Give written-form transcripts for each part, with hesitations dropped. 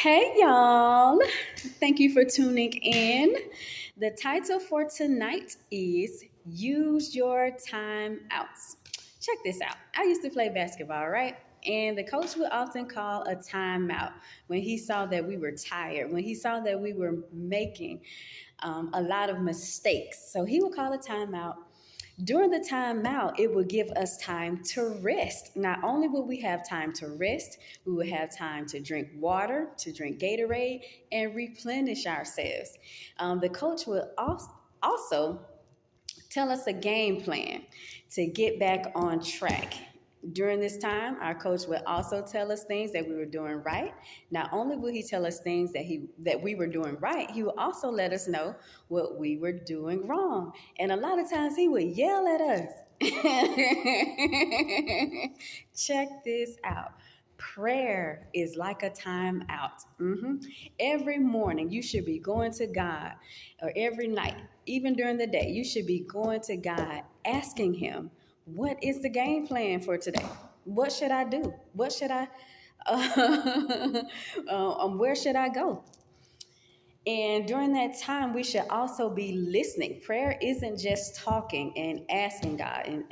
Hey, y'all. Thank you for tuning in. The title for tonight is Use Your Time Outs. Check this out. I used to play basketball, right? And the coach would often call a timeout when he saw that we were tired, when he saw that we were making a lot of mistakes. So he would call a timeout. During the time out, it will give us time to rest. Not only will we have time to rest, we will have time to drink water, to drink Gatorade, and replenish ourselves. The coach will also tell us a game plan to get back on track. During this time, our coach would also tell us things that we were doing right. Not only will he tell us things that we were doing right, he will also let us know what we were doing wrong. And a lot of times he would yell at us. Check this out. Prayer is like a time out. Every morning, you should be going to God, or every night, even during the day, you should be going to God, asking Him, what is the game plan for today? What should I do? What should I, where should I go? And during that time, we should also be listening. Prayer isn't just talking and asking God and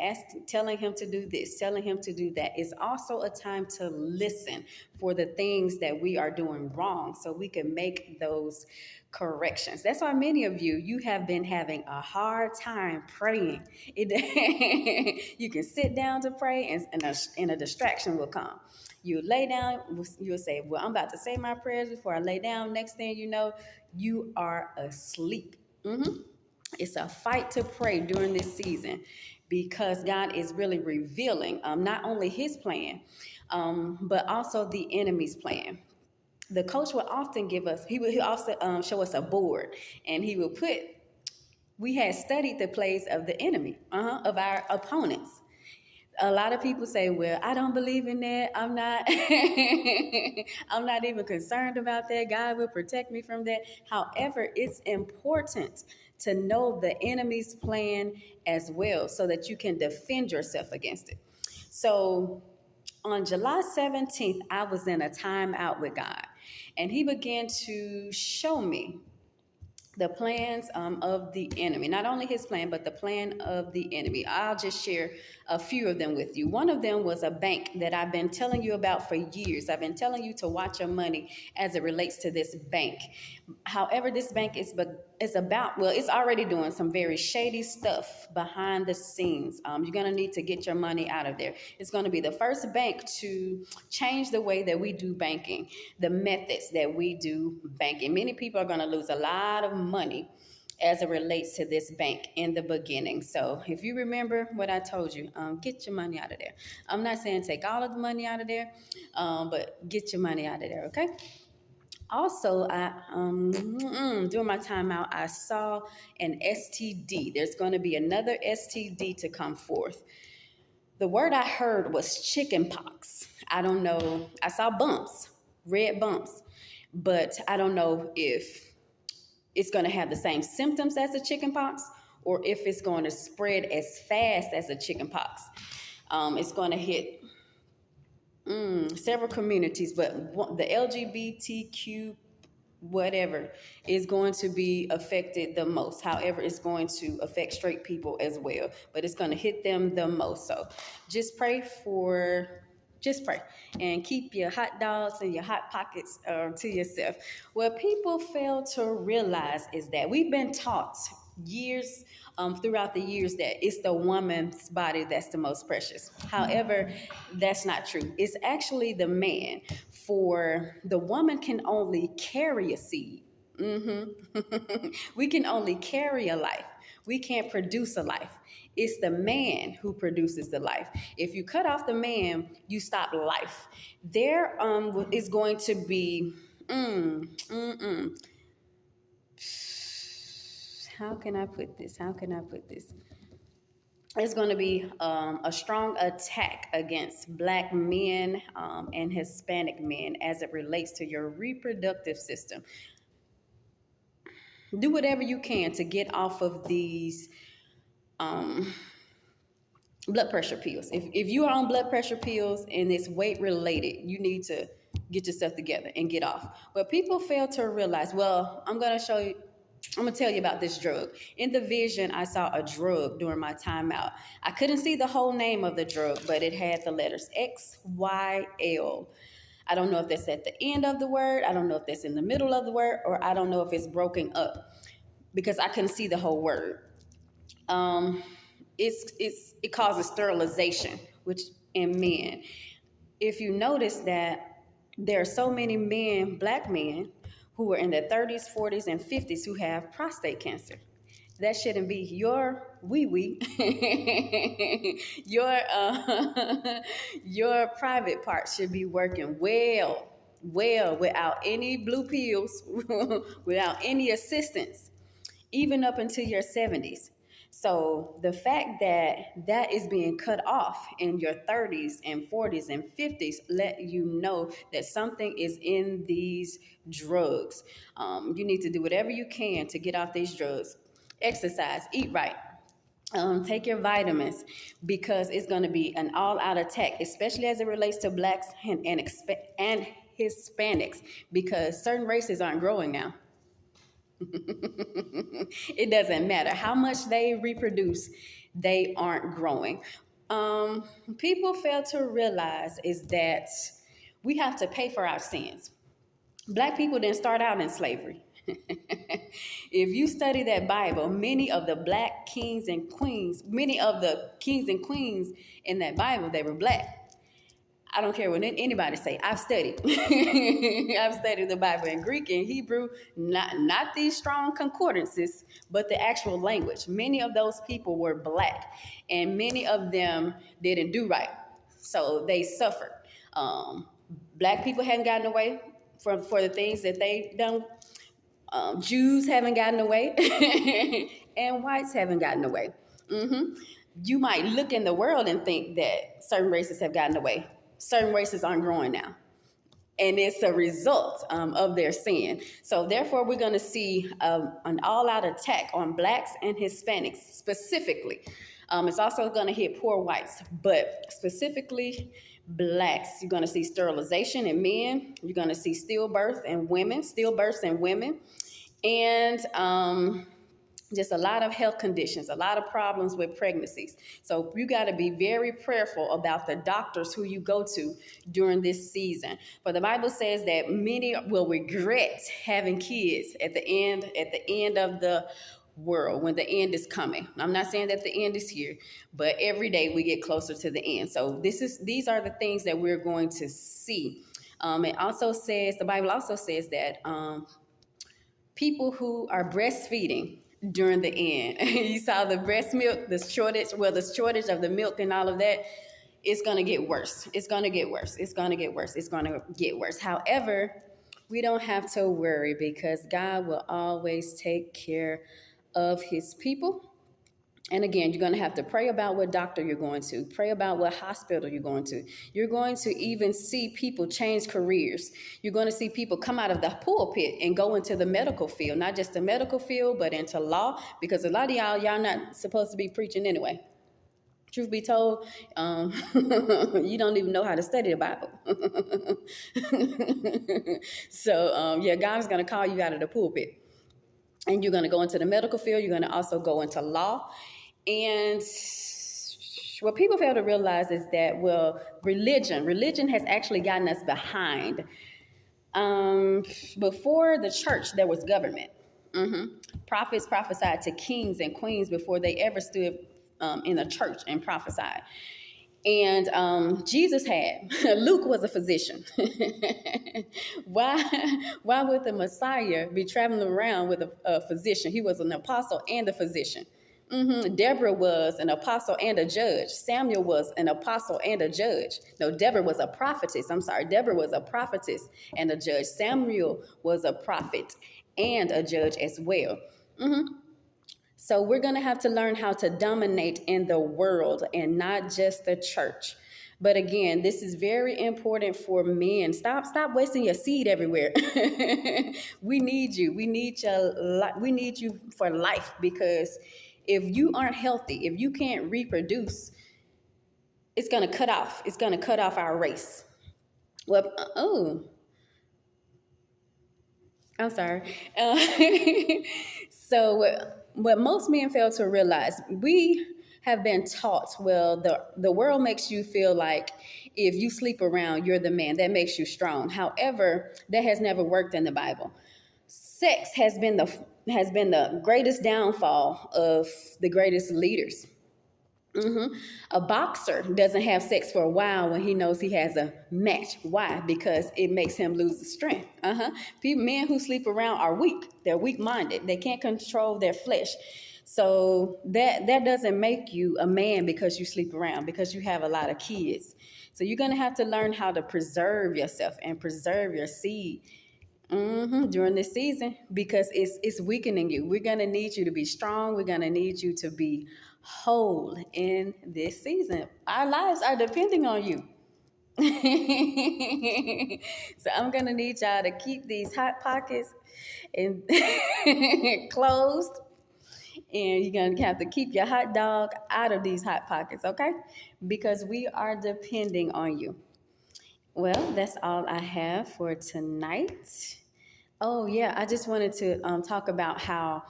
telling Him to do this, telling Him to do that. It's also a time to listen for the things that we are doing wrong so we can make those corrections. That's why many of you have been having a hard time praying. You can sit down to pray and a distraction will come. You lay down, you'll say, well, I'm about to say my prayers before I lay down. Next thing you know, you are asleep. It's a fight to pray during this season because God is really revealing not only His plan, but also the enemy's plan. The coach will often he also show us a board, and he will we had studied the plays of the enemy, of our opponents. A lot of people say, well, I don't believe in that. I'm not I'm not even concerned about that. God will protect me from that. However, it's important to know the enemy's plan as well so that you can defend yourself against it. So on July 17th, I was in a time out with God, and He began to show me the plans of the enemy. Not only his plan, but the plan of the enemy. I'll just share a few of them with you. One of them was a bank that I've been telling you about for years. I've been telling you to watch your money as it relates to this bank. However, this bank it's already doing some very shady stuff behind the scenes. You're going to need to get your money out of there. It's going to be the first bank to change the way that we do banking, the methods that we do banking. Many people are going to lose a lot of money as it relates to this bank in the beginning. So if you remember what I told you, get your money out of there. I'm not saying take all of the money out of there, but get your money out of there, okay? Also, during my time out, I saw an STD. There's going to be another STD to come forth. The word I heard was chicken pox. I don't know. I saw bumps, red bumps, but I don't know if it's going to have the same symptoms as the chicken pox or if it's going to spread as fast as the chicken pox. It's going to hit several communities, but the LGBTQ whatever is going to be affected the most. However, it's going to affect straight people as well, but it's going to hit them the most. So just pray and keep your hot dogs and your hot pockets to yourself. What people fail to realize is that we've been taught years throughout the years that it's the woman's body that's the most precious. However, that's not true. It's actually the man. For the woman can only carry a seed. We can only carry a life. We can't produce a life. It's the man who produces the life. If you cut off the man, you stop life. There is going to be how can I put this? It's going to be a strong attack against Black men and Hispanic men as it relates to your reproductive system. Do whatever you can to get off of these blood pressure pills. If you are on blood pressure pills and it's weight related, you need to get yourself together and get off. But people fail to realize, well, I'm going to tell you about this drug. In the vision, I saw a drug during my timeout. I couldn't see the whole name of the drug, but it had the letters XYL. I don't know if that's at the end of the word. I don't know if that's in the middle of the word, or I don't know if it's broken up because I couldn't see the whole word. It causes sterilization, which in men. If you notice that there are so many men, black men, who are in their 30s, 40s, and 50s who have prostate cancer. That shouldn't be your wee-wee. Your private part should be working well, without any blue pills, without any assistance, even up until your 70s. So the fact that that is being cut off in your 30s and 40s and 50s let you know that something is in these drugs. You need to do whatever you can to get off these drugs. Exercise, eat right. Take your vitamins, because it's going to be an all-out attack, especially as it relates to blacks and Hispanics, because certain races aren't growing now. It doesn't matter how much they reproduce, they aren't growing. People fail to realize is that we have to pay for our sins. Black people didn't start out in slavery. If you study that Bible, many of the kings and queens in that Bible, they were black. I don't care what anybody say. I've studied. I've studied the Bible in Greek and Hebrew, not these strong concordances, but the actual language. Many of those people were black, and many of them didn't do right, so they suffered. Black people hadn't gotten away for the things that they done. Jews haven't gotten away, and whites haven't gotten away. You might look in the world and think that certain races have gotten away. Certain races aren't growing now. And it's a result of their sin. So therefore, we're going to see an all-out attack on blacks and Hispanics specifically. It's also going to hit poor whites, but specifically blacks. You're going to see sterilization in men. You're going to see stillbirths in women. And just a lot of health conditions, a lot of problems with pregnancies. So you got to be very prayerful about the doctors who you go to during this season. For the Bible says that many will regret having kids at the end of the world, when the end is coming. I'm not saying that the end is here, but every day we get closer to the end. So these are the things that we're going to see. The Bible also says that people who are breastfeeding during the end. You saw the breast milk, the shortage of the milk and all of that. It's going to get worse. It's going to get worse. However, we don't have to worry, because God will always take care of his people. And again, you're going to have to pray about what doctor you're going to, pray about what hospital you're going to. You're going to even see people change careers. You're going to see people come out of the pulpit and go into the medical field, not just the medical field, but into law, because a lot of y'all not supposed to be preaching anyway. Truth be told, you don't even know how to study the Bible. So, God's going to call you out of the pulpit. And you're going to go into the medical field. You're going to also go into law. And what people fail to realize is that, religion has actually gotten us behind. Before the church, there was government. Prophets prophesied to kings and queens before they ever stood in a church and prophesied. And Jesus had, Luke was a physician. Why would the Messiah be traveling around with a physician? He was an apostle and a physician. Deborah was an apostle and a judge. Samuel was an apostle and a judge. No, Deborah was a prophetess. Deborah was a prophetess and a judge. Samuel was a prophet and a judge as well. So we're going to have to learn how to dominate in the world and not just the church. But again, this is very important for men. Stop wasting your seed everywhere. We need you. We need you for life, because if you aren't healthy, if you can't reproduce, it's going to cut off. It's going to cut off our race. Well, I'm sorry. Uh, so, what most men fail to realize, we have been taught, well, the world makes you feel like if you sleep around, you're the man. That makes you strong. However, that has never worked in the Bible. Sex has been the greatest downfall of the greatest leaders. A boxer doesn't have sex for a while when he knows he has a match. Why? Because it makes him lose the strength. Men who sleep around are weak. They're weak-minded. They can't control their flesh. So that doesn't make you a man because you sleep around, because you have a lot of kids. So you're gonna have to learn how to preserve yourself and preserve your seed during this season, because it's weakening you. We're gonna need you to be strong. We're gonna need you to be whole in this season. Our lives are depending on you. So I'm gonna need y'all to keep these hot pockets and closed, and you're gonna have to keep your hot dog out of these hot pockets, okay? Because we are depending on you. Well, that's all I have for tonight. Oh yeah, I just wanted to talk about how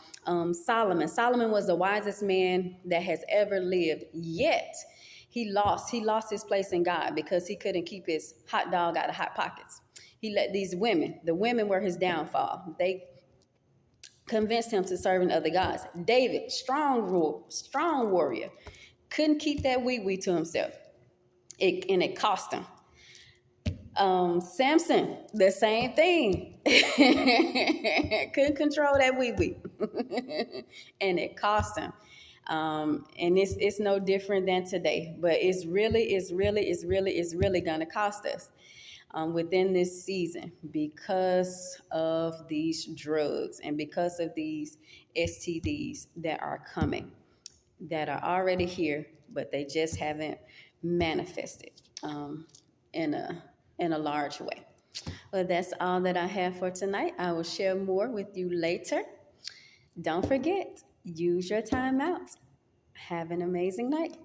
Solomon was the wisest man that has ever lived. Yet he lost his place in God because he couldn't keep his hot dog out of hot pockets. He let the women were his downfall. They convinced him to serving other gods. David, strong warrior, couldn't keep that wee to himself. And it cost him. Samson, the same thing. Couldn't control that wee. And it cost him. And it's no different than today. But it's really gonna cost us within this season, because of these drugs and because of these STDs that are coming, that are already here, but they just haven't manifested in a large way. Well, that's all that I have for tonight. I will share more with you later. Don't forget, use your time out. Have an amazing night.